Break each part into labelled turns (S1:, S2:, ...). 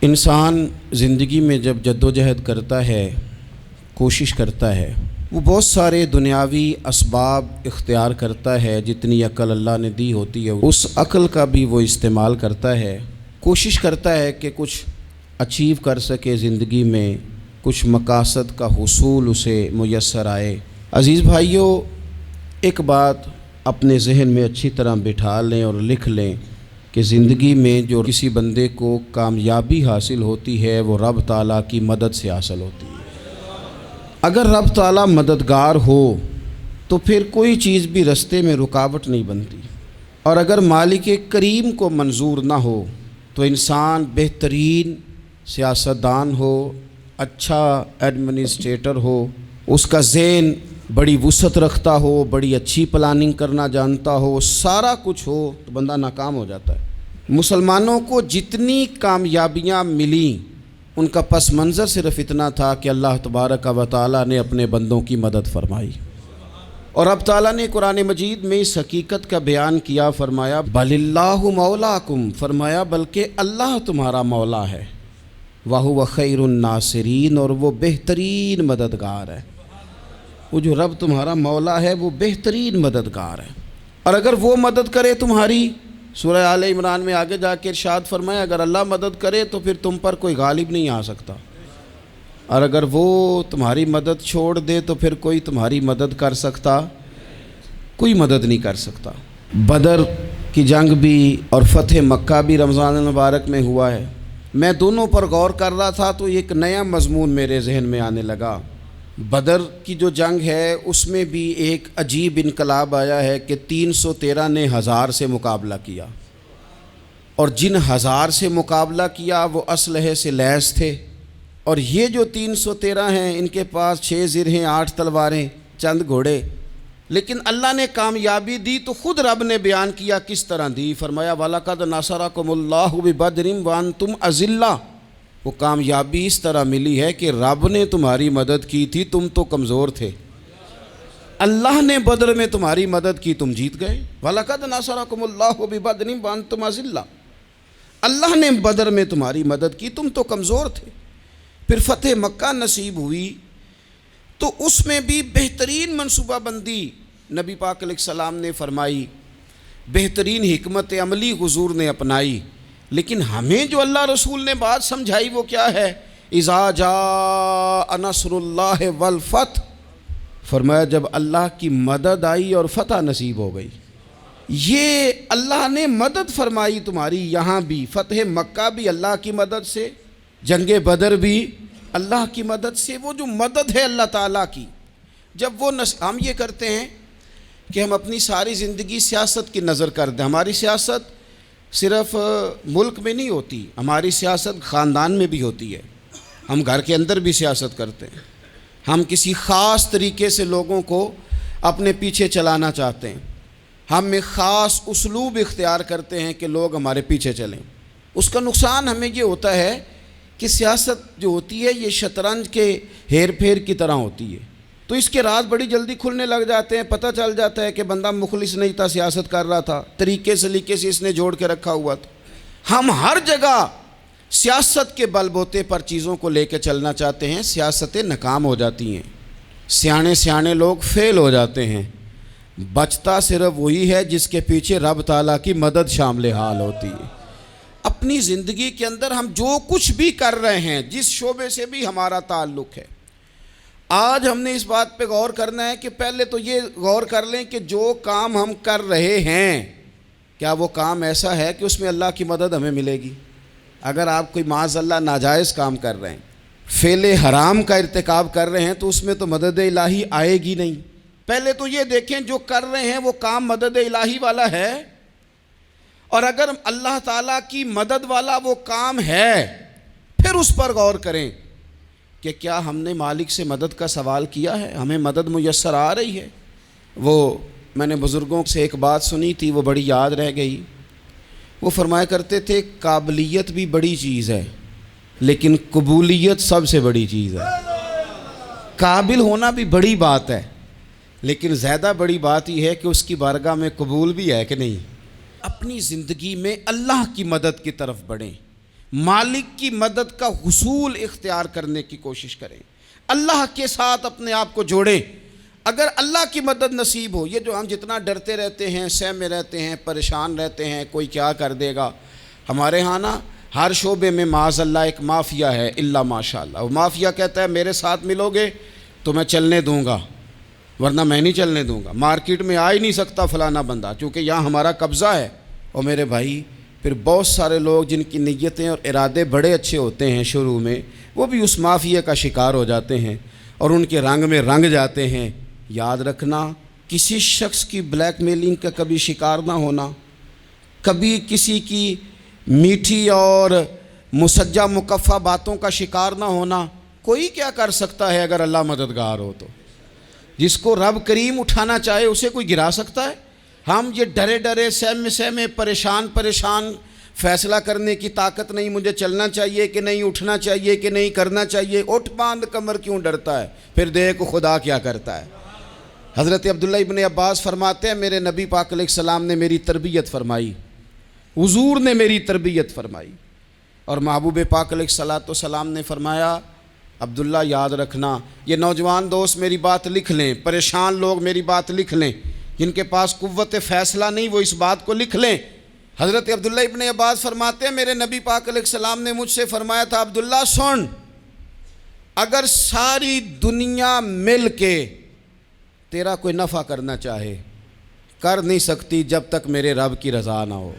S1: انسان زندگی میں جب جدوجہد کرتا ہے، کوشش کرتا ہے، وہ بہت سارے دنیاوی اسباب اختیار کرتا ہے۔ جتنی عقل اللہ نے دی ہوتی ہے اس عقل کا بھی وہ استعمال کرتا ہے، کوشش کرتا ہے کہ کچھ اچیو کر سکے زندگی میں، کچھ مقاصد کا حصول اسے میسر آئے۔ عزیز بھائیوں، ایک بات اپنے ذہن میں اچھی طرح بٹھا لیں اور لکھ لیں کہ زندگی میں جو کسی بندے کو کامیابی حاصل ہوتی ہے وہ رب تعالیٰ کی مدد سے حاصل ہوتی ہے۔ اگر رب تعالیٰ مددگار ہو تو پھر کوئی چیز بھی رستے میں رکاوٹ نہیں بنتی، اور اگر مالک کریم کو منظور نہ ہو تو انسان بہترین سیاستدان ہو، اچھا ایڈمنسٹریٹر ہو، اس کا ذہن بڑی وسعت رکھتا ہو، بڑی اچھی پلاننگ کرنا جانتا ہو، سارا کچھ ہو، تو بندہ ناکام ہو جاتا ہے۔ مسلمانوں کو جتنی کامیابیاں ملیں ان کا پس منظر صرف اتنا تھا کہ اللہ تبارک و تعالیٰ نے اپنے بندوں کی مدد فرمائی، اور اب تعالیٰ نے قرآن مجید میں اس حقیقت کا بیان کیا، فرمایا بل اللہ مولاکم، فرمایا بلکہ اللہ تمہارا مولا ہے، وَهُوَ خَيْرُ النَّاصِرِينَ، اور وہ بہترین مددگار ہے۔ وہ جو رب تمہارا مولا ہے وہ بہترین مددگار ہے، اور اگر وہ مدد کرے تمہاری، سورہ آل عمران میں آگے جا کے ارشاد فرمایا اگر اللہ مدد کرے تو پھر تم پر کوئی غالب نہیں آ سکتا، اور اگر وہ تمہاری مدد چھوڑ دے تو پھر کوئی تمہاری مدد کر سکتا، کوئی مدد نہیں کر سکتا۔ بدر کی جنگ بھی اور فتح مکہ بھی رمضان المبارک میں ہوا ہے۔ میں دونوں پر غور کر رہا تھا تو ایک نیا مضمون میرے ذہن میں آنے لگا۔ بدر کی جو جنگ ہے اس میں بھی ایک عجیب انقلاب آیا ہے کہ 313 نے 1000 سے مقابلہ کیا، اور جن 1000 سے مقابلہ کیا وہ اسلحے سے لیس تھے، اور یہ جو 313 ہیں ان کے پاس 6 زرہیں، 8 تلواریں، چند گھوڑے، لیکن اللہ نے کامیابی دی تو خود رب نے بیان کیا کس طرح دی، فرمایا وَلَقَدْ نَصَرَكُمُ اللَّهُ بِبَدْرٍ وَأَنْتُمْ أَذِلَّةٌ۔ وہ کامیابی اس طرح ملی ہے کہ رب نے تمہاری مدد کی تھی، تم تو کمزور تھے، اللہ نے بدر میں تمہاری مدد کی، تم جیت گئے۔ وَلَقَدْ نَصَرَكُمُ اللَّهُ بِبَدْرٍ وَأَنْتُمْ أَذِلَّةٌ، اللہ نے بدر میں تمہاری مدد کی، تم تو کمزور تھے۔ پھر فتح مکہ نصیب ہوئی تو اس میں بھی بہترین منصوبہ بندی نبی پاک علیہ السلام نے فرمائی، بہترین حکمت عملی حضور نے اپنائی، لیکن ہمیں جو اللہ رسول نے بات سمجھائی وہ کیا ہے؟ اذا جاء نصر اللہ والفتح، فرمایا جب اللہ کی مدد آئی اور فتح نصیب ہو گئی۔ یہ اللہ نے مدد فرمائی تمہاری، یہاں بھی فتح مکہ بھی اللہ کی مدد سے، جنگ بدر بھی اللہ کی مدد سے۔ وہ جو مدد ہے اللہ تعالیٰ کی، جب وہ ہم یہ کرتے ہیں کہ ہم اپنی ساری زندگی سیاست کی نظر کر دیں، ہماری سیاست صرف ملک میں نہیں ہوتی، ہماری سیاست خاندان میں بھی ہوتی ہے، ہم گھر کے اندر بھی سیاست کرتے ہیں، ہم کسی خاص طریقے سے لوگوں کو اپنے پیچھے چلانا چاہتے ہیں، ہم ایک خاص اسلوب اختیار کرتے ہیں کہ لوگ ہمارے پیچھے چلیں۔ اس کا نقصان ہمیں یہ ہوتا ہے کہ سیاست جو ہوتی ہے یہ شطرنج کے ہیر پھیر کی طرح ہوتی ہے، تو اس کے راز بڑی جلدی کھلنے لگ جاتے ہیں، پتہ چل جاتا ہے کہ بندہ مخلص نہیں تھا، سیاست کر رہا تھا، طریقے سلیقے سے اس نے جوڑ کے رکھا ہوا تھا۔ ہم ہر جگہ سیاست کے بل بوتے پر چیزوں کو لے کے چلنا چاہتے ہیں، سیاستیں ناکام ہو جاتی ہیں، سیانے لوگ فیل ہو جاتے ہیں، بچتا صرف وہی ہے جس کے پیچھے رب تعالیٰ کی مدد شامل حال ہوتی ہے۔ اپنی زندگی کے اندر ہم جو کچھ بھی کر رہے ہیں، جس شعبے سے بھی ہمارا تعلق ہے، آج ہم نے اس بات پہ غور کرنا ہے کہ پہلے تو یہ غور کر لیں کہ جو کام ہم کر رہے ہیں کیا وہ کام ایسا ہے کہ اس میں اللہ کی مدد ہمیں ملے گی؟ اگر آپ کوئی معاذ اللہ ناجائز کام کر رہے ہیں، فعل حرام کا ارتکاب کر رہے ہیں، تو اس میں تو مدد الہی آئے گی نہیں۔ پہلے تو یہ دیکھیں جو کر رہے ہیں وہ کام مدد الہی والا ہے، اور اگر اللہ تعالیٰ کی مدد والا وہ کام ہے پھر اس پر غور کریں کہ کیا ہم نے مالک سے مدد کا سوال کیا ہے، ہمیں مدد میسر آ رہی ہے۔ وہ میں نے بزرگوں سے ایک بات سنی تھی، وہ بڑی یاد رہ گئی۔ وہ فرمایا کرتے تھے قابلیت بھی بڑی چیز ہے لیکن قبولیت سب سے بڑی چیز ہے۔ قابل ہونا بھی بڑی بات ہے لیکن زیادہ بڑی بات یہ ہے کہ اس کی بارگاہ میں قبول بھی ہے کہ نہیں۔ اپنی زندگی میں اللہ کی مدد کی طرف بڑھیں، مالک کی مدد کا حصول اختیار کرنے کی کوشش کریں، اللہ کے ساتھ اپنے آپ کو جوڑیں۔ اگر اللہ کی مدد نصیب ہو، یہ جو ہم جتنا ڈرتے رہتے ہیں، سہمے رہتے ہیں، پریشان رہتے ہیں کوئی کیا کر دے گا، ہمارے ہاں نا ہر شعبے میں معاذ اللہ ایک مافیا ہے، الا ماشاء اللہ۔ وہ مافیا کہتا ہے میرے ساتھ ملو گے تو میں چلنے دوں گا، ورنہ میں نہیں چلنے دوں گا، مارکیٹ میں آ ہی نہیں سکتا فلانا بندہ، چونکہ یہاں ہمارا قبضہ ہے۔ اور میرے بھائی پھر بہت سارے لوگ جن کی نیتیں اور ارادے بڑے اچھے ہوتے ہیں شروع میں، وہ بھی اس مافیا کا شکار ہو جاتے ہیں اور ان کے رنگ میں رنگ جاتے ہیں۔ یاد رکھنا، کسی شخص کی بلیک میلنگ کا کبھی شکار نہ ہونا، کبھی کسی کی میٹھی اور مسجع مکفہ باتوں کا شکار نہ ہونا۔ کوئی کیا کر سکتا ہے اگر اللہ مددگار ہو تو؟ جس کو رب کریم اٹھانا چاہے اسے کوئی گرا سکتا ہے؟ ہم یہ ڈرے ڈرے سہمے پریشان فیصلہ کرنے کی طاقت نہیں، مجھے چلنا چاہیے کہ نہیں، اٹھنا چاہیے کہ نہیں، کرنا چاہیے، اٹھ باندھ کمر کیوں ڈرتا ہے؟ پھر دیکھ خدا کیا کرتا ہے۔ حضرت عبداللہ ابن عباس فرماتے ہیں میرے نبی پاک علیہ السلام نے میری تربیت فرمائی، حضور نے میری تربیت فرمائی، اور محبوب پاک علیہ السلام نے فرمایا عبداللہ یاد رکھنا، یہ نوجوان دوست میری بات لکھ لیں، پریشان لوگ میری بات لکھ لیں، جن کے پاس قوت فیصلہ نہیں وہ اس بات کو لکھ لیں۔ حضرت عبداللہ ابن عباس فرماتے ہیں میرے نبی پاک علیہ السلام نے مجھ سے فرمایا تھا عبداللہ سن، اگر ساری دنیا مل کے تیرا کوئی نفع کرنا چاہے کر نہیں سکتی جب تک میرے رب کی رضا نہ ہو،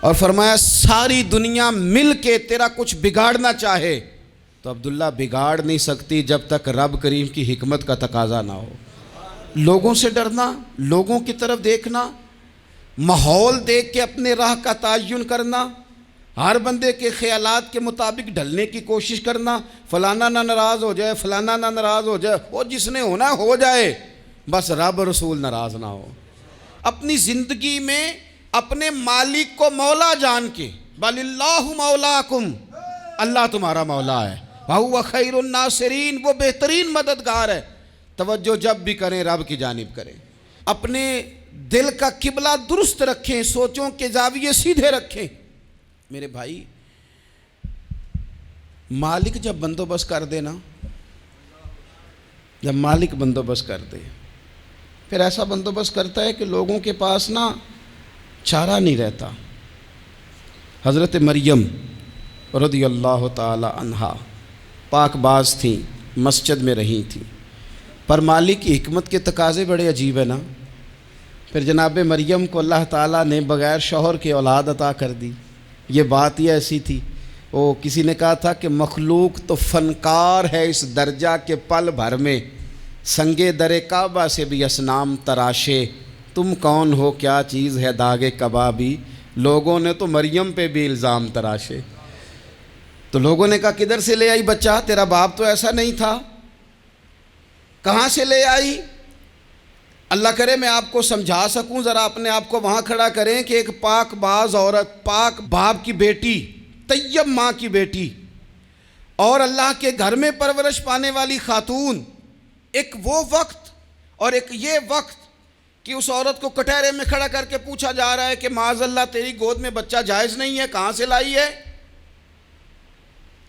S1: اور فرمایا ساری دنیا مل کے تیرا کچھ بگاڑنا چاہے تو عبداللہ بگاڑ نہیں سکتی جب تک رب کریم کی حکمت کا تقاضا نہ ہو۔ لوگوں سے ڈرنا، لوگوں کی طرف دیکھنا، ماحول دیکھ کے اپنے راہ کا تعین کرنا، ہر بندے کے خیالات کے مطابق ڈھلنے کی کوشش کرنا، فلانا نہ ناراض ہو جائے، فلانا نہ ناراض ہو جائے، وہ جس نے ہونا ہو جائے، بس رب رسول ناراض نہ ہو۔ اپنی زندگی میں اپنے مالک کو مولا جان کے، بل اللہ مولاکم، اللہ تمہارا مولا ہے، وَهُوَ خَيْرُ النَّاصِرِينَ، وہ بہترین مددگار ہے۔ توجہ جب بھی کریں رب کی جانب کریں، اپنے دل کا قبلہ درست رکھیں، سوچوں کے زاویے سیدھے رکھیں۔ میرے بھائی مالک جب بندوبست کر دے نا، جب مالک بندوبست کر دے پھر ایسا بندوبست کرتا ہے کہ لوگوں کے پاس نا چارہ نہیں رہتا۔ حضرت مریم رضی اللہ تعالی عنہا پاک باز تھیں، مسجد میں رہی تھیں، پر مالک کی حکمت کے تقاضے بڑے عجیب ہیں نا۔ پھر جناب مریم کو اللہ تعالیٰ نے بغیر شوہر کے اولاد عطا کر دی۔ یہ بات ہی ایسی تھی، وہ کسی نے کہا تھا کہ مخلوق تو فنکار ہے اس درجہ کے پل بھر میں سنگے در کعبہ سے بھی اصنام تراشے، تم کون ہو کیا چیز ہے داغ کبابی، لوگوں نے تو مریم پہ بھی الزام تراشے۔ تو لوگوں نے کہا کدھر سے لے آئی بچہ، تیرا باپ تو ایسا نہیں تھا، کہاں سے لے آئی؟ اللہ کرے میں آپ کو سمجھا سکوں، ذرا اپنے آپ کو وہاں کھڑا کریں کہ ایک پاک باز عورت، پاک باپ کی بیٹی، طیب ماں کی بیٹی، اور اللہ کے گھر میں پرورش پانے والی خاتون، ایک وہ وقت اور ایک یہ وقت کہ اس عورت کو کٹہرے میں کھڑا کر کے پوچھا جا رہا ہے کہ معاذ اللہ تیری گود میں بچہ جائز نہیں ہے، کہاں سے لائی ہے؟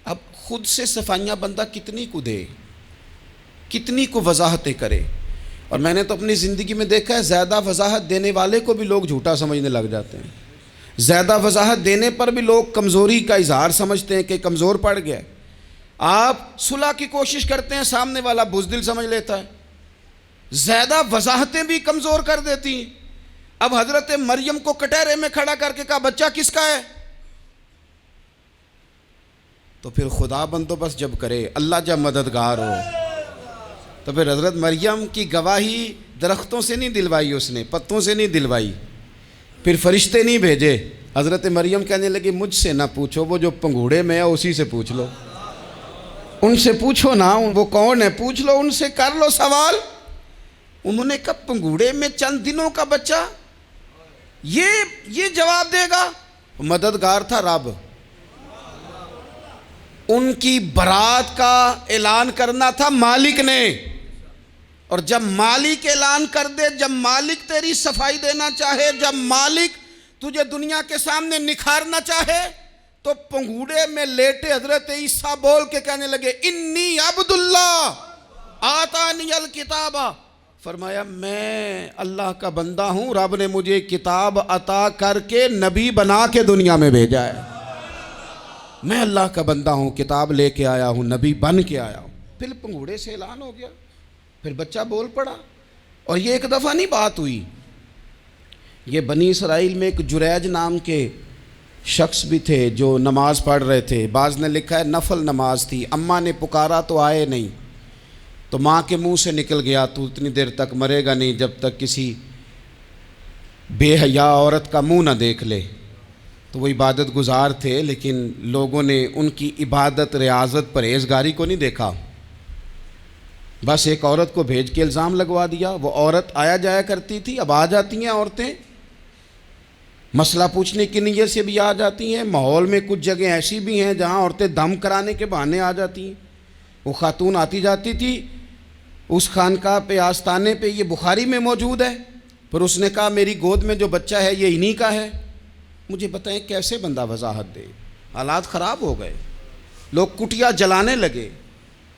S1: اب خود سے صفائیاں بندہ کتنی کو دے، کتنی کو وضاحتیں کرے۔ اور میں نے تو اپنی زندگی میں دیکھا ہے زیادہ وضاحت دینے والے کو بھی لوگ جھوٹا سمجھنے لگ جاتے ہیں، زیادہ وضاحت دینے پر بھی لوگ کمزوری کا اظہار سمجھتے ہیں کہ کمزور پڑ گیا۔ آپ صلح کی کوشش کرتے ہیں، سامنے والا بزدل سمجھ لیتا ہے، زیادہ وضاحتیں بھی کمزور کر دیتی ہیں۔ اب حضرت مریم کو کٹہرے میں کھڑا کر کے کہا بچہ کس کا ہے؟ تو پھر خدا بندوبست جب کرے، اللہ جب مددگار ہو، تو پھر حضرت مریم کی گواہی درختوں سے نہیں دلوائی، اس نے پتوں سے نہیں دلوائی، پھر فرشتے نہیں بھیجے۔ حضرت مریم کہنے لگی مجھ سے نہ پوچھو، وہ جو پنگوڑے میں ہے اسی سے پوچھ لو، ان سے پوچھو نا وہ کون ہے، پوچھ لو ان سے، کر لو سوال۔ انہوں نے کہا پنگوڑے میں چند دنوں کا بچہ یہ جواب دے گا؟ مددگار تھا رب، ان کی برات کا اعلان کرنا تھا مالک نے، اور جب مالک اعلان کر دے، جب مالک تیری صفائی دینا چاہے، جب مالک تجھے دنیا کے سامنے نکھارنا چاہے، تو پنگوڑے میں لیٹے حضرت عیسیٰ بول کے کہنے لگے انی عبداللہ آتانی الکتاب، فرمایا میں اللہ کا بندہ ہوں، رب نے مجھے کتاب عطا کر کے نبی بنا کے دنیا میں بھیجا ہے، میں اللہ کا بندہ ہوں، کتاب لے کے آیا ہوں، نبی بن کے آیا ہوں۔ پھر پنگوڑے سے اعلان ہو گیا، پھر بچہ بول پڑا، اور یہ ایک دفعہ نہیں بات ہوئی، یہ بنی اسرائیل میں ایک جریج نام کے شخص بھی تھے جو نماز پڑھ رہے تھے، بعض نے لکھا ہے نفل نماز تھی، اماں نے پکارا تو آئے نہیں، تو ماں کے منہ سے نکل گیا تو اتنی دیر تک مرے گا نہیں جب تک کسی بے حیا عورت کا منہ نہ دیکھ لے۔ تو وہ عبادت گزار تھے، لیکن لوگوں نے ان کی عبادت، ریاضت، پرہیزگاری کو نہیں دیکھا، بس ایک عورت کو بھیج کے الزام لگوا دیا۔ وہ عورت آیا جایا کرتی تھی، اب آ جاتی ہیں عورتیں، مسئلہ پوچھنے کی نیت سے بھی آ جاتی ہیں۔ ماحول میں کچھ جگہ ایسی بھی ہیں جہاں عورتیں دم کرانے کے بہانے آ جاتی ہیں۔ وہ خاتون آتی جاتی تھی اس خانقاہ پہ، آستانے پہ، یہ بخاری میں موجود ہے، پھر اس نے کہا میری گود میں جو بچہ ہے یہ انہی کا ہے۔ مجھے بتائیں کیسے بندہ وضاحت دے؟ حالات خراب ہو گئے، لوگ کٹیا جلانے لگے،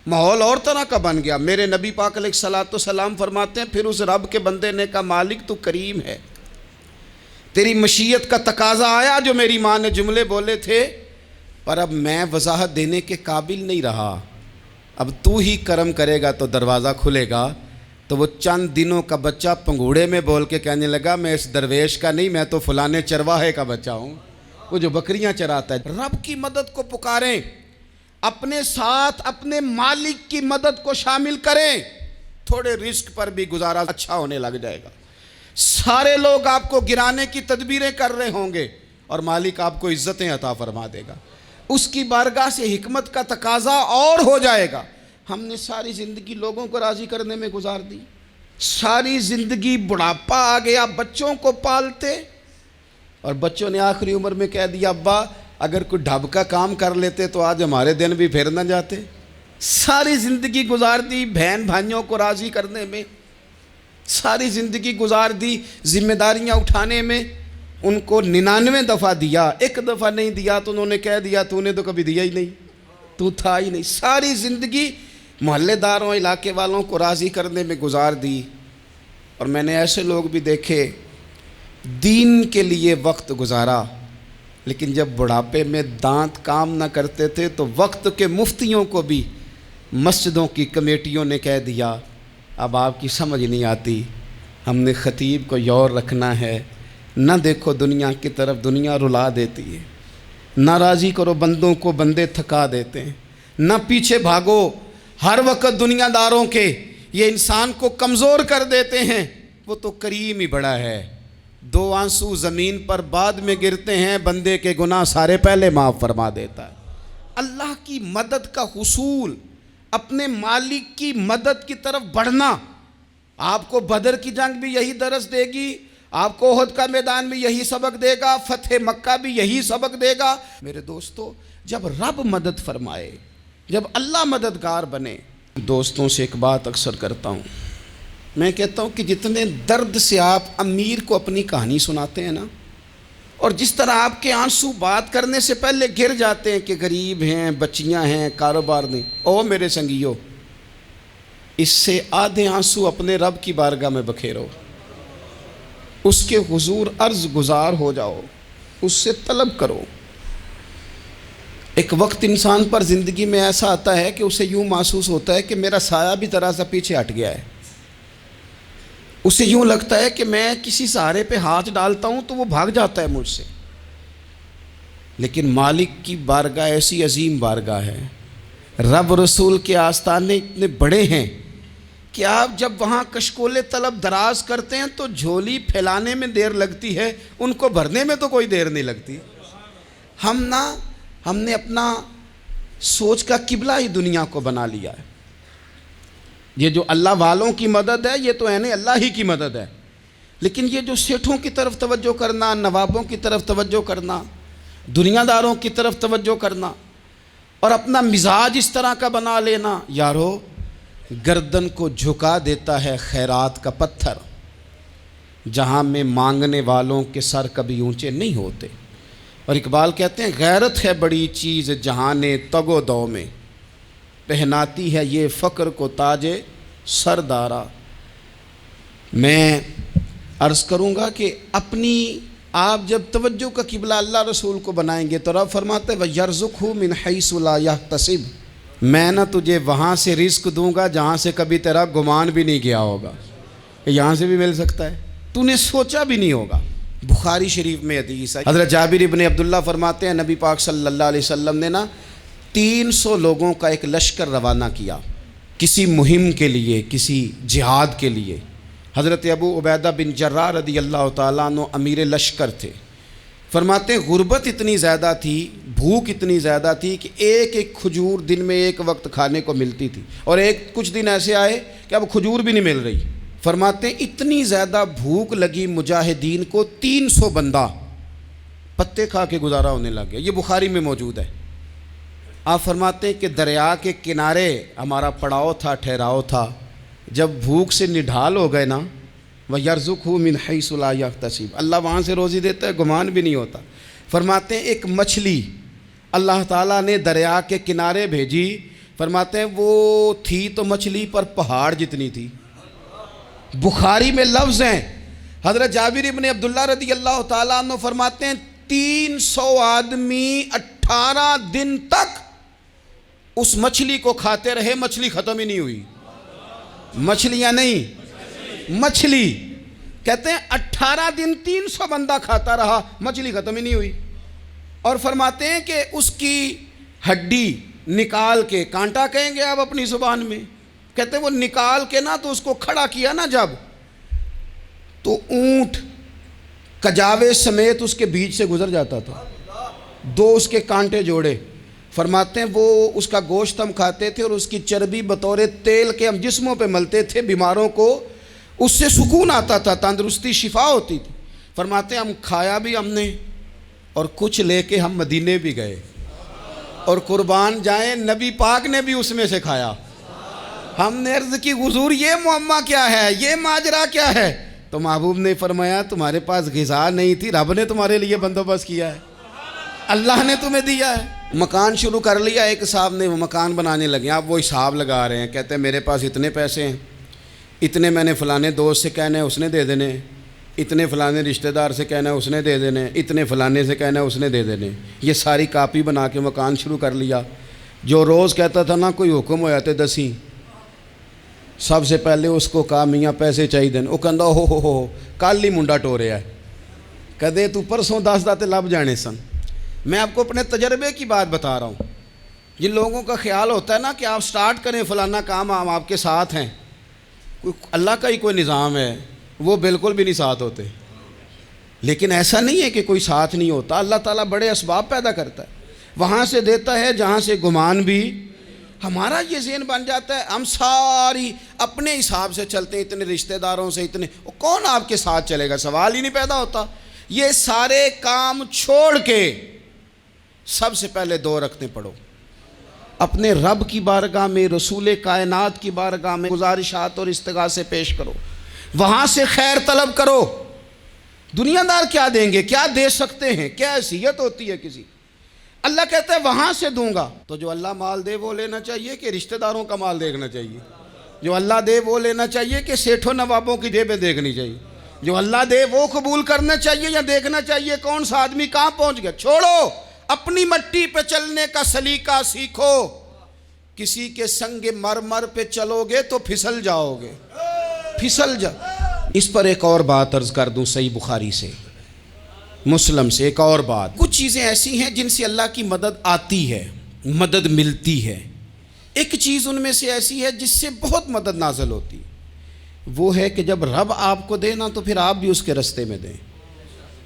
S1: ماحول اور طرح کا بن گیا۔ میرے نبی پاک علیہ الصلوۃ والسلام فرماتے ہیں پھر اس رب کے بندے نے کہا مالک تو کریم ہے، تیری مشیت کا تقاضا آیا جو میری ماں نے جملے بولے تھے، پر اب میں وضاحت دینے کے قابل نہیں رہا، اب تو ہی کرم کرے گا تو دروازہ کھلے گا۔ تو وہ چند دنوں کا بچہ پنگوڑے میں بول کے کہنے لگا میں اس درویش کا نہیں، میں تو فلانے چرواہے کا بچہ ہوں، وہ جو بکریاں چراتا ہے۔ رب کی مدد کو پکاریں، اپنے ساتھ اپنے مالک کی مدد کو شامل کریں، تھوڑے رزق پر بھی گزارا اچھا ہونے لگ جائے گا۔ سارے لوگ آپ کو گرانے کی تدبیریں کر رہے ہوں گے اور مالک آپ کو عزتیں عطا فرما دے گا، اس کی بارگاہ سے حکمت کا تقاضا اور ہو جائے گا۔ ہم نے ساری زندگی لوگوں کو راضی کرنے میں گزار دی، ساری زندگی بڑھاپا آ گیا بچوں کو پالتے، اور بچوں نے آخری عمر میں کہہ دیا ابا اگر کوئی ڈھب کا کام کر لیتے تو آج ہمارے دن بھی پھر نہ جاتے۔ ساری زندگی گزار دی بہن بھائیوں کو راضی کرنے میں، ساری زندگی گزار دی ذمہ داریاں اٹھانے میں، ان کو 99 دفعہ دیا، ایک دفعہ نہیں دیا تو انہوں نے کہہ دیا تو نے تو کبھی دیا ہی نہیں، تو تھا ہی نہیں۔ ساری زندگی محلے داروں، علاقے والوں کو راضی کرنے میں گزار دی۔ اور میں نے ایسے لوگ بھی دیکھے دین کے لیے وقت گزارا، لیکن جب بڑھاپے میں دانت کام نہ کرتے تھے تو وقت کے مفتیوں کو بھی مسجدوں کی کمیٹیوں نے کہہ دیا اب آپ کی سمجھ نہیں آتی، ہم نے خطیب کو یور رکھنا ہے، نہ دیکھو دنیا کی طرف، دنیا رلا دیتی ہے، نہ راضی کرو بندوں کو، بندے تھکا دیتے ہیں، نہ پیچھے بھاگو ہر وقت دنیا داروں کے، یہ انسان کو کمزور کر دیتے ہیں۔ وہ تو کریم ہی بڑا ہے، 2 آنسو زمین پر بعد میں گرتے ہیں، بندے کے گناہ سارے پہلے معاف فرما دیتا ہے۔ اللہ کی مدد کا حصول، اپنے مالک کی مدد کی طرف بڑھنا، آپ کو بدر کی جنگ بھی یہی درس دے گی، آپ کو احد کا میدان بھی یہی سبق دے گا، فتح مکہ بھی یہی سبق دے گا۔ میرے دوستو جب رب مدد فرمائے، جب اللہ مددگار بنے، دوستوں سے ایک بات اکثر کرتا ہوں، میں کہتا ہوں کہ جتنے درد سے آپ امیر کو اپنی کہانی سناتے ہیں نا، اور جس طرح آپ کے آنسو بات کرنے سے پہلے گر جاتے ہیں کہ غریب ہیں، بچیاں ہیں، کاروبار نہیں، او میرے سنگیو، اس سے آدھے آنسو اپنے رب کی بارگاہ میں بکھیرو، اس کے حضور عرض گزار ہو جاؤ، اس سے طلب کرو۔ ایک وقت انسان پر زندگی میں ایسا آتا ہے کہ اسے یوں محسوس ہوتا ہے کہ میرا سایہ بھی ذرا سا پیچھے ہٹ گیا ہے، اسے یوں لگتا ہے کہ میں کسی سہارے پہ ہاتھ ڈالتا ہوں تو وہ بھاگ جاتا ہے مجھ سے، لیکن مالک کی بارگاہ ایسی عظیم بارگاہ ہے، رب رسول کے آستانے اتنے بڑے ہیں کہ آپ جب وہاں کشکول طلب دراز کرتے ہیں تو جھولی پھیلانے میں دیر لگتی ہے، ان کو بھرنے میں تو کوئی دیر نہیں لگتی۔ ہم نے اپنا سوچ کا قبلہ ہی دنیا کو بنا لیا ہے۔ یہ جو اللہ والوں کی مدد ہے یہ تو اللہ ہی کی مدد ہے، لیکن یہ جو سیٹھوں کی طرف توجہ کرنا، نوابوں کی طرف توجہ کرنا، دنیا داروں کی طرف توجہ کرنا، اور اپنا مزاج اس طرح کا بنا لینا، یارو گردن کو جھکا دیتا ہے خیرات کا پتھر، جہاں میں مانگنے والوں کے سر کبھی اونچے نہیں ہوتے۔ اور اقبال کہتے ہیں غیرت ہے بڑی چیز جہان تگ و دو میں، پہناتی ہے یہ فقر کو تاج سردارا۔ میں عرض کروں گا کہ اپنی آپ جب توجہ کا قبلہ اللہ رسول کو بنائیں گے تو رب فرماتے ہیں وَيَرْزُقْهُ مِنْ حَيْثُ لَا يَحْتَسِبُ، میں نہ تجھے وہاں سے رزق دوں گا جہاں سے کبھی تیرا گمان بھی نہیں گیا ہوگا، کہ یہاں سے بھی مل سکتا ہے، تو نے سوچا بھی نہیں ہوگا۔ بخاری شریف میں حدیث ہے، حضرت جابر ابن عبداللہ فرماتے ہیں نبی پاک صلی اللہ علیہ وسلم نے 300 لوگوں کا ایک لشکر روانہ کیا کسی مہم کے لیے، کسی جہاد کے لیے۔ حضرت ابو عبیدہ بن جراح رضی اللہ تعالیٰ عنہ امیر لشکر تھے۔ فرماتے ہیں غربت اتنی زیادہ تھی، بھوک اتنی زیادہ تھی کہ ایک ایک کھجور دن میں ایک وقت کھانے کو ملتی تھی، اور کچھ دن ایسے آئے کہ اب کھجور بھی نہیں مل رہی۔ فرماتے ہیں اتنی زیادہ بھوک لگی مجاہدین کو 300 بندہ پتے کھا کے گزارا ہونے لگ گیا۔ یہ بخاری میں موجود ہے۔ آپ فرماتے ہیں کہ دریا کے کنارے ہمارا پڑاؤ تھا، ٹھہراؤ تھا، جب بھوک سے نڈھال ہو گئے نا، وَيَرْزُقْهُ مِنْ حَيْثُ لَا يَحْتَسِبُ، اللہ وہاں سے روزی دیتا ہے، گمان بھی نہیں ہوتا۔ فرماتے ہیں ایک مچھلی اللہ تعالیٰ نے دریا کے کنارے بھیجی، فرماتے ہیں وہ تھی تو مچھلی پر پہاڑ جتنی تھی۔ بخاری میں لفظ ہیں، حضرت جابر ابن عبداللہ رضی اللہ تعالیٰ عنہ فرماتے ہیں 300 آدمی 18 دن تک اس مچھلی کو کھاتے رہے، مچھلی ختم ہی نہیں ہوئی۔ مچھلیاں نہیں، مچھلی کہتے ہیں 18 دن 300 بندہ کھاتا رہا، مچھلی ختم ہی نہیں ہوئی۔ اور فرماتے ہیں کہ اس کی ہڈی نکال کے، کانٹا کہیں گے آپ اپنی زبان میں، کہتے ہیں وہ نکال کے نا تو اس کو کھڑا کیا نا جب، تو اونٹ کجاوے سمیت اس کے بیچ سے گزر جاتا تھا، 2 اس کے کانٹے جوڑے۔ فرماتے ہیں وہ اس کا گوشت ہم کھاتے تھے اور اس کی چربی بطور تیل کے ہم جسموں پہ ملتے تھے، بیماروں کو اس سے سکون آتا تھا، تندرستی شفا ہوتی تھی۔ فرماتے ہیں ہم کھایا بھی ہم نے، اور کچھ لے کے ہم مدینے بھی گئے، اور قربان جائیں نبی پاک نے بھی اس میں سے کھایا۔ ہم نے عرض کی حضور یہ معمہ کیا ہے، یہ ماجرا کیا ہے؟ تو محبوب نے فرمایا تمہارے پاس غذا نہیں تھی، رب نے تمہارے لیے بندوبست کیا ہے، اللہ نے تمہیں دیا ہے۔ مکان شروع کر لیا، ایک صاحب نے وہ مکان بنانے لگے، آپ وہ حساب لگا رہے ہیں، کہتے ہیں میرے پاس اتنے پیسے ہیں، اتنے میں نے فلانے دوست سے کہنا ہے اس نے دے دینے، اتنے فلانے رشتہ دار سے کہنا ہے اس نے دے دینے، اتنے فلانے سے کہنا ہے اس نے دے دینے۔ یہ ساری کاپی بنا کے مکان شروع کر لیا۔ جو روز کہتا تھا نا کوئی حکم ہو جاتے 10 سب سے پہلے اس کو کہا میاں پیسے چاہیے دین، وہ کہندا ہو کل ہی منڈا ٹوریا ہے، کہدے تو پرسوں 10 داتے لب جانے سن۔ میں آپ کو اپنے تجربے کی بات بتا رہا ہوں۔ جن لوگوں کا خیال ہوتا ہے نا کہ آپ سٹارٹ کریں فلانا کام، ہم آپ کے ساتھ ہیں، اللہ کا ہی کوئی نظام ہے، وہ بالکل بھی نہیں ساتھ ہوتے۔ لیکن ایسا نہیں ہے کہ کوئی ساتھ نہیں ہوتا، اللہ تعالیٰ بڑے اسباب پیدا کرتا ہے، وہاں سے دیتا ہے جہاں سے گمان بھی۔ ہمارا یہ ذہن بن جاتا ہے ہم ساری اپنے حساب سے چلتے ہیں، اتنے رشتہ داروں سے، اتنے، کون آپ کے ساتھ چلے گا؟ سوال ہی نہیں پیدا ہوتا۔ یہ سارے کام چھوڑ کے سب سے پہلے 2 رکعتیں پڑھو، اپنے رب کی بارگاہ میں، رسول کائنات کی بارگاہ میں گزارشات اور استغاثے پیش کرو، وہاں سے خیر طلب کرو۔ دنیا دار کیا دیں گے، کیا دے سکتے ہیں، کیا حیثیت ہوتی ہے کسی؟ اللہ کہتا ہے وہاں سے دوں گا۔ تو جو اللہ مال دے وہ لینا چاہیے کہ رشتہ داروں کا مال دیکھنا چاہیے؟ جو اللہ دے وہ لینا چاہیے کہ سیٹھوں نوابوں کی جیبیں دیکھنی چاہیے؟ جو اللہ دے وہ قبول کرنا چاہیے یا دیکھنا چاہیے کون سا آدمی کہاں پہنچ گیا؟ چھوڑو، اپنی مٹی پہ چلنے کا سلیقہ سیکھو۔ کسی کے سنگ مرمر پہ چلو گے تو پھسل جاؤ گے، پھسل جا۔ اس پر ایک اور بات عرض کر دوں، صحیح بخاری سے، مسلم سے ایک اور بات۔ کچھ چیزیں ایسی ہیں جن سے اللہ کی مدد آتی ہے، مدد ملتی ہے۔ ایک چیز ان میں سے ایسی ہے جس سے بہت مدد نازل ہوتی ہے، وہ ہے کہ جب رب آپ کو دے نا تو پھر آپ بھی اس کے رستے میں دیں،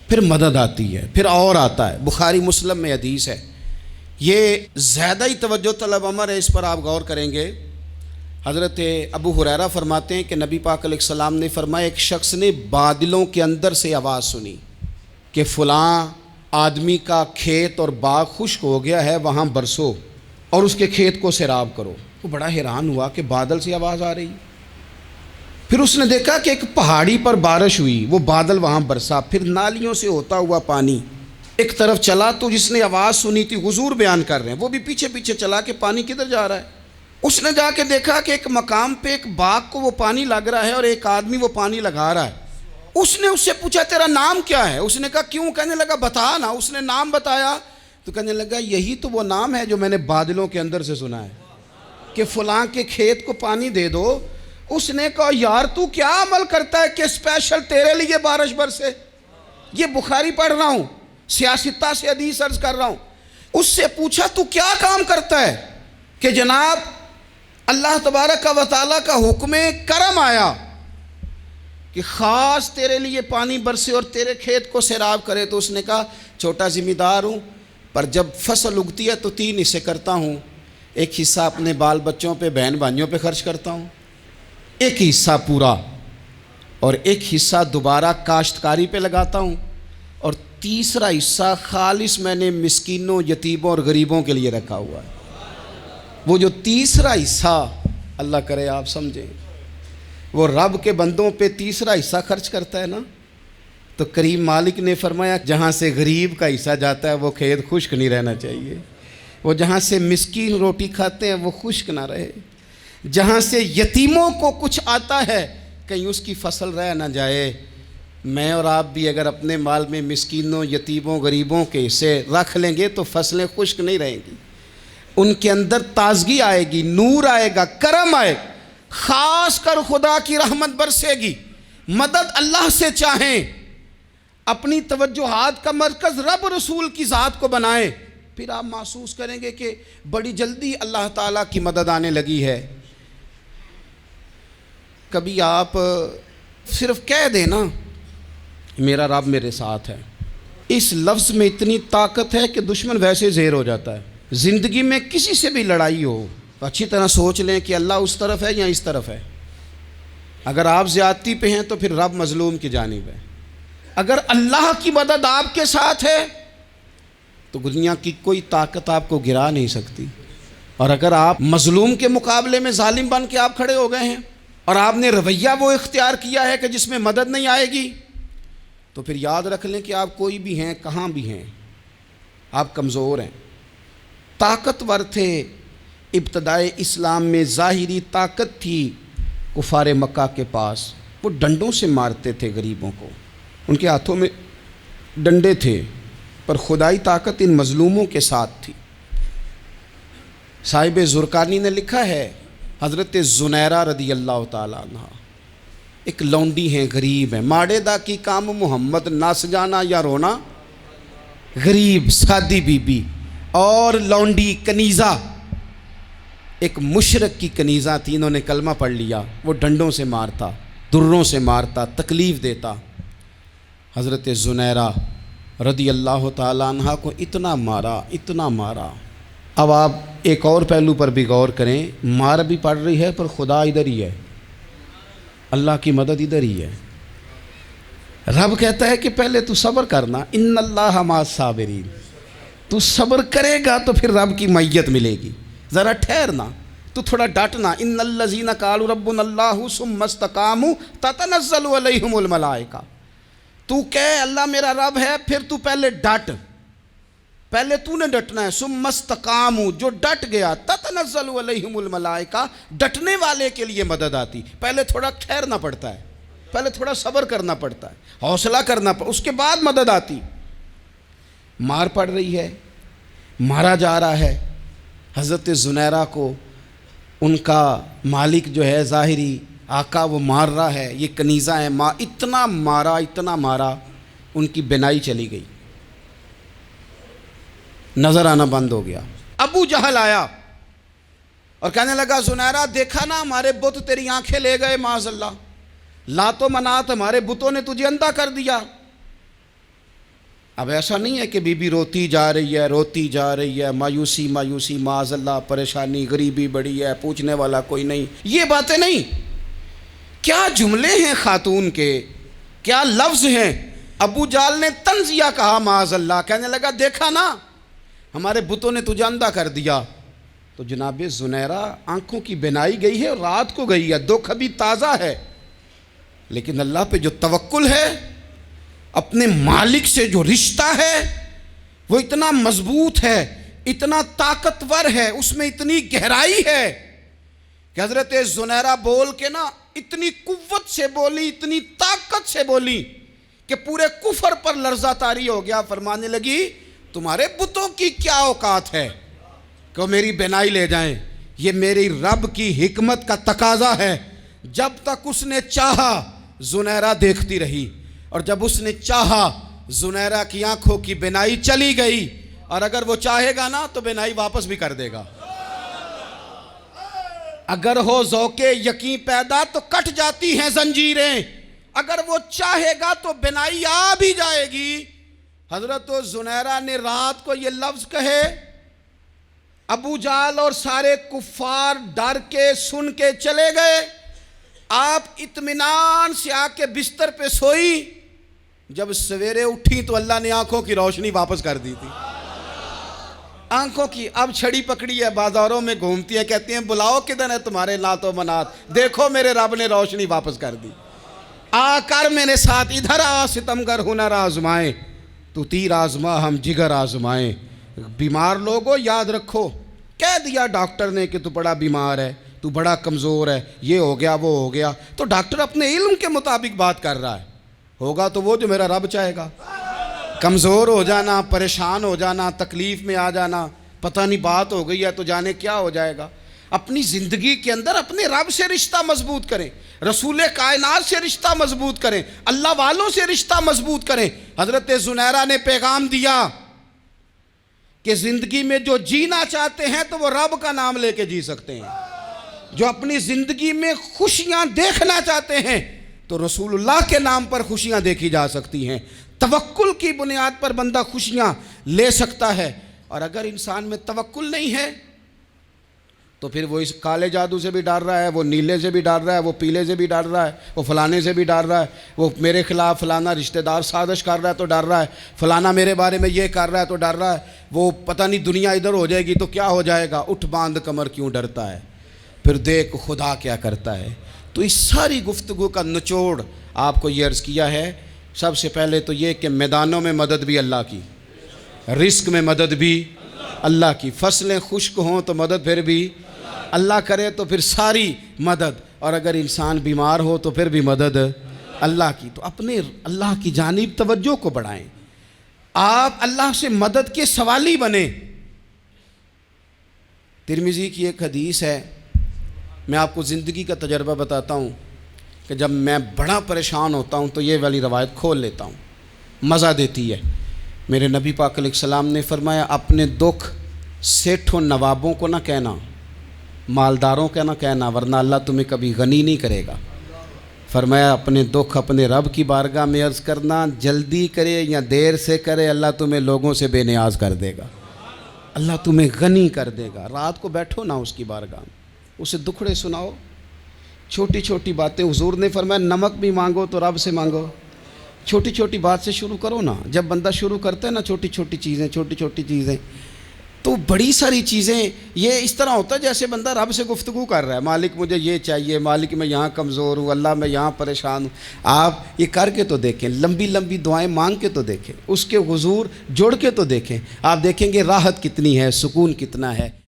S1: پھر مدد آتی ہے، پھر اور آتا ہے۔ بخاری مسلم میں حدیث ہے، یہ زیادہ ہی توجہ طلب امر ہے، اس پر آپ غور کریں گے۔ حضرت ابو ہریرہ فرماتے ہیں کہ نبی پاک علیہ السلام نے فرمایا ایک شخص نے بادلوں کے اندر سے آواز سنی کہ فلاں آدمی کا کھیت اور باغ خشک ہو گیا ہے، وہاں برسو اور اس کے کھیت کو سیراب کرو۔ وہ بڑا حیران ہوا کہ بادل سے آواز آ رہی۔ پھر اس نے دیکھا کہ ایک پہاڑی پر بارش ہوئی، وہ بادل وہاں برسا، پھر نالیوں سے ہوتا ہوا پانی ایک طرف چلا تو جس نے آواز سنی تھی حضور بیان کر رہے ہیں، وہ بھی پیچھے پیچھے چلا کہ پانی کدھر جا رہا ہے۔ اس نے جا کے دیکھا کہ ایک مقام پہ ایک باغ کو وہ پانی لگ رہا ہے اور ایک آدمی وہ پانی لگا رہا ہے۔ اس نے اس سے پوچھا تیرا نام کیا ہے؟ اس نے کہا کیوں؟ کہنے لگا بتا نا۔ اس نے نام بتایا تو کہنے لگا یہی تو وہ نام ہے جو میں نے بادلوں کے اندر سے سنا ہے کہ فلاں کے کھیت کو پانی دے دو۔ اس نے کہا یار تو کیا عمل کرتا ہے کہ اسپیشل تیرے لیے بارش برسے؟ یہ بخاری پڑھ رہا ہوں، سیاستہ سے حدیث عرض کر رہا ہوں۔ اس سے پوچھا تو کیا کام کرتا ہے کہ جناب اللہ تبارک و تعالیٰ کا حکم کرم آیا کہ خاص تیرے لیے پانی برسے اور تیرے کھیت کو سیراب کرے؟ تو اس نے کہا چھوٹا ذمہ دار ہوں، پر جب فصل اگتی ہے تو 3 حصے کرتا ہوں۔ ایک حصہ اپنے بال بچوں پہ، بہن بھائیوں پہ خرچ کرتا ہوں، ایک حصہ پورا، اور ایک حصہ دوبارہ کاشتکاری پہ لگاتا ہوں، اور تیسرا حصہ خالص میں نے مسکینوں، یتیموں اور غریبوں کے لیے رکھا ہوا ہے۔ وہ جو تیسرا حصہ، اللہ کرے آپ سمجھیں، وہ رب کے بندوں پہ تیسرا حصہ خرچ کرتا ہے نا، تو کریم مالک نے فرمایا جہاں سے غریب کا حصہ جاتا ہے وہ کھیت خشک نہیں رہنا چاہیے، وہ جہاں سے مسکین روٹی کھاتے ہیں وہ خشک نہ رہے، جہاں سے یتیموں کو کچھ آتا ہے کہیں اس کی فصل رہ نہ جائے۔ میں اور آپ بھی اگر اپنے مال میں مسکینوں، یتیموں، غریبوں کے حصے رکھ لیں گے تو فصلیں خشک نہیں رہیں گی، ان کے اندر تازگی آئے گی، نور آئے گا، کرم آئے گا، خاص کر خدا کی رحمت برسے گی۔ مدد اللہ سے چاہیں، اپنی توجہات کا مرکز رب رسول کی ذات کو بنائیں، پھر آپ محسوس کریں گے کہ بڑی جلدی اللہ تعالیٰ کی مدد آنے لگی ہے۔ کبھی آپ صرف کہہ دیں نا میرا رب میرے ساتھ ہے، اس لفظ میں اتنی طاقت ہے کہ دشمن ویسے زہر ہو جاتا ہے۔ زندگی میں کسی سے بھی لڑائی ہو تو اچھی طرح سوچ لیں کہ اللہ اس طرف ہے یا اس طرف ہے۔ اگر آپ زیادتی پہ ہیں تو پھر رب مظلوم کی جانب ہے۔ اگر اللہ کی مدد آپ کے ساتھ ہے تو دنیا کی کوئی طاقت آپ کو گرا نہیں سکتی، اور اگر آپ مظلوم کے مقابلے میں ظالم بن کے آپ کھڑے ہو گئے ہیں اور آپ نے رویہ وہ اختیار کیا ہے کہ جس میں مدد نہیں آئے گی، تو پھر یاد رکھ لیں کہ آپ کوئی بھی ہیں، کہاں بھی ہیں، آپ کمزور ہیں۔ طاقتور تھے ابتدائے اسلام میں، ظاہری طاقت تھی کفار مکہ کے پاس، وہ ڈنڈوں سے مارتے تھے غریبوں کو، ان کے ہاتھوں میں ڈنڈے تھے، پر خدائی طاقت ان مظلوموں کے ساتھ تھی۔ صاحب زرقانی نے لکھا ہے، حضرت زنیرہ رضی اللہ تعالیٰ عنہ ایک لونڈی ہیں، غریب ہیں، ماڑے دا کی کام محمد ناس جانا یا رونا، غریب سادی بی بی اور لونڈی کنیزہ، ایک مشرک کی کنیزہ تھی، انہوں نے کلمہ پڑھ لیا، وہ ڈنڈوں سے مارتا، دروں سے مارتا، تکلیف دیتا۔ حضرت زنیرہ رضی اللہ تعالیٰ عنہ کو اتنا مارا، اتنا مارا۔ اب آپ ایک اور پہلو پر بھی غور کریں، مار بھی پڑ رہی ہے پر خدا ادھر ہی ہے، اللہ کی مدد ادھر ہی ہے۔ رب کہتا ہے کہ پہلے تو صبر کرنا، ان اللہ مع الصابرین، تو صبر کرے گا تو پھر رب کی معیت ملے گی، ذرا ٹھہرنا، تو تھوڑا ڈٹنا۔ ان الذین قالوا ربنا اللہ ثم استقاموا تتنزل علیہم الملائکہ، تو کہے اللہ میرا رب ہے، پھر تو پہلے ڈٹ، پہلے تو نے ڈٹنا ہے۔ ثم استقاموا، جو ڈٹ گیا، تتنزل علیہم الملائکہ، ڈٹنے والے کے لیے مدد آتی، پہلے تھوڑا ٹھہرنا پڑتا ہے، پہلے تھوڑا صبر کرنا پڑتا ہے، حوصلہ کرنا پڑتا، اس کے بعد مدد آتی۔ مار پڑ رہی ہے، مارا جا رہا ہے حضرت زنیرہ کو، ان کا مالک جو ہے ظاہری آقا وہ مار رہا ہے، یہ کنیزہ ہے، اتنا مارا، اتنا مارا، ان کی بینائی چلی گئی، نظر آنا بند ہو گیا۔ ابو جہل آیا اور کہنے لگا زنیرہ دیکھا نا ہمارے بت تیری آنکھیں لے گئے، معاذ اللہ، لات و منات ہمارے بتوں نے تجھے اندھا کر دیا۔ اب ایسا نہیں ہے کہ بی بی روتی جا رہی ہے، روتی جا رہی ہے، مایوسی مایوسی، معاذ اللہ، پریشانی، غریبی بڑی ہے، پوچھنے والا کوئی نہیں، یہ باتیں نہیں۔ کیا جملے ہیں خاتون کے، کیا لفظ ہیں۔ ابو جہل نے تنزیہ کہا، معاذ اللہ، کہنے لگا دیکھا نا ہمارے بتوں نے تجھے اندھا کر دیا۔ تو جناب زنیرہ آنکھوں کی بینائی گئی ہے، رات کو گئی ہے، دکھ ابھی تازہ ہے، لیکن اللہ پہ جو توکل ہے، اپنے مالک سے جو رشتہ ہے، وہ اتنا مضبوط ہے، اتنا طاقتور ہے، اس میں اتنی گہرائی ہے کہ حضرت زنیرہ بول کے نا اتنی قوت سے بولی، اتنی طاقت سے بولی کہ پورے کفر پر لرزہ طاری ہو گیا۔ فرمانے لگی تمہارے بتوں کی کیا اوقات ہے کہ وہ میری بینائی لے جائیں؟ یہ میری رب کی حکمت کا تقاضا ہے۔ جب تک اس نے چاہا زنیرہ دیکھتی رہی، اور جب اس نے چاہا زنیرہ کی آنکھوں کی بینائی چلی گئی، اور اگر وہ چاہے گا نا تو بینائی واپس بھی کر دے گا۔ اگر ہو ذوق یقین پیدا تو کٹ جاتی ہیں زنجیریں، اگر وہ چاہے گا تو بینائی آ بھی جائے گی۔ حضرت زنیرہ نے رات کو یہ لفظ کہے، ابو جہل اور سارے کفار ڈر کے سن کے چلے گئے، آپ اطمینان سے آ کے بستر پہ سوئی۔ جب سویرے اٹھی تو اللہ نے آنکھوں کی روشنی واپس کر دی تھی۔ آنکھوں کی اب چھڑی پکڑی ہے، بازاروں میں گھومتی ہے، کہتی ہیں بلاؤ کدھر ہے تمہارے لات و منات، دیکھو میرے رب نے روشنی واپس کر دی۔ آ کر میرے ساتھ ادھر آ، ستمگر ہنر آزمائیں، تو تیر آزما ہم جگر آزمائیں۔ بیمار لوگوں یاد رکھو، کہہ دیا ڈاکٹر نے کہ تو بڑا بیمار ہے، تو بڑا کمزور ہے، یہ ہو گیا وہ ہو گیا، تو ڈاکٹر اپنے علم کے مطابق بات کر رہا ہے، ہوگا تو وہ جو میرا رب چاہے گا۔ کمزور ہو جانا، پریشان ہو جانا، تکلیف میں آ جانا، پتہ نہیں بات ہو گئی ہے تو جانے کیا ہو جائے گا۔ اپنی زندگی کے اندر اپنے رب سے رشتہ مضبوط کریں، رسول کائنات سے رشتہ مضبوط کریں، اللہ والوں سے رشتہ مضبوط کریں۔ حضرت زنیرہ نے پیغام دیا کہ زندگی میں جو جینا چاہتے ہیں تو وہ رب کا نام لے کے جی سکتے ہیں، جو اپنی زندگی میں خوشیاں دیکھنا چاہتے ہیں تو رسول اللہ کے نام پر خوشیاں دیکھی جا سکتی ہیں۔ توکل کی بنیاد پر بندہ خوشیاں لے سکتا ہے، اور اگر انسان میں توکل نہیں ہے تو پھر وہ اس کالے جادو سے بھی ڈر رہا ہے، وہ نیلے سے بھی ڈر رہا ہے، وہ پیلے سے بھی ڈر رہا ہے، وہ فلانے سے بھی ڈر رہا ہے، وہ میرے خلاف فلانا رشتہ دار سازش کر رہا ہے تو ڈر رہا ہے، فلانا میرے بارے میں یہ کر رہا ہے تو ڈر رہا ہے، وہ پتہ نہیں دنیا ادھر ہو جائے گی تو کیا ہو جائے گا، اٹھ باندھ کمر کیوں ڈرتا ہے، پھر دیکھ خدا کیا کرتا ہے۔ تو اس ساری گفتگو کا نچوڑ آپ کو یہ عرض کیا ہے، سب سے پہلے تو یہ کہ میدانوں میں مدد بھی اللہ کی، رزق میں مدد بھی اللہ کی، فصلیں خشک ہوں تو مدد پھر بھی اللہ کرے، تو پھر ساری مدد، اور اگر انسان بیمار ہو تو پھر بھی مدد اللہ کی۔ تو اپنے اللہ کی جانب توجہ کو بڑھائیں، آپ اللہ سے مدد کے سوالی بنیں۔ ترمذی کی ایک حدیث ہے، میں آپ کو زندگی کا تجربہ بتاتا ہوں کہ جب میں بڑا پریشان ہوتا ہوں تو یہ والی روایت کھول لیتا ہوں، مزہ دیتی ہے۔ میرے نبی پاک علیہ السلام نے فرمایا اپنے دکھ سیٹھوں نوابوں کو نہ کہنا، مالداروں کا نہ کہنا، ورنہ اللہ تمہیں کبھی غنی نہیں کرے گا۔ فرمایا اپنے دکھ اپنے رب کی بارگاہ میں عرض کرنا، جلدی کرے یا دیر سے کرے اللہ تمہیں لوگوں سے بے نیاز کر دے گا، اللہ تمہیں غنی کر دے گا۔ رات کو بیٹھو نا اس کی بارگاہ میں، اسے دکھڑے سناؤ، چھوٹی چھوٹی باتیں۔ حضور نے فرمایا نمک بھی مانگو تو رب سے مانگو، چھوٹی چھوٹی بات سے شروع کرو نا۔ جب بندہ شروع کرتا ہے نا چھوٹی چھوٹی چیزیں تو بڑی ساری چیزیں یہ اس طرح ہوتا ہے جیسے بندہ رب سے گفتگو کر رہا ہے، مالک مجھے یہ چاہیے، مالک میں یہاں کمزور ہوں، اللہ میں یہاں پریشان ہوں۔ آپ یہ کر کے تو دیکھیں، لمبی لمبی دعائیں مانگ کے تو دیکھیں، اس کے حضور جوڑ کے تو دیکھیں، آپ دیکھیں گے راحت کتنی ہے، سکون کتنا ہے۔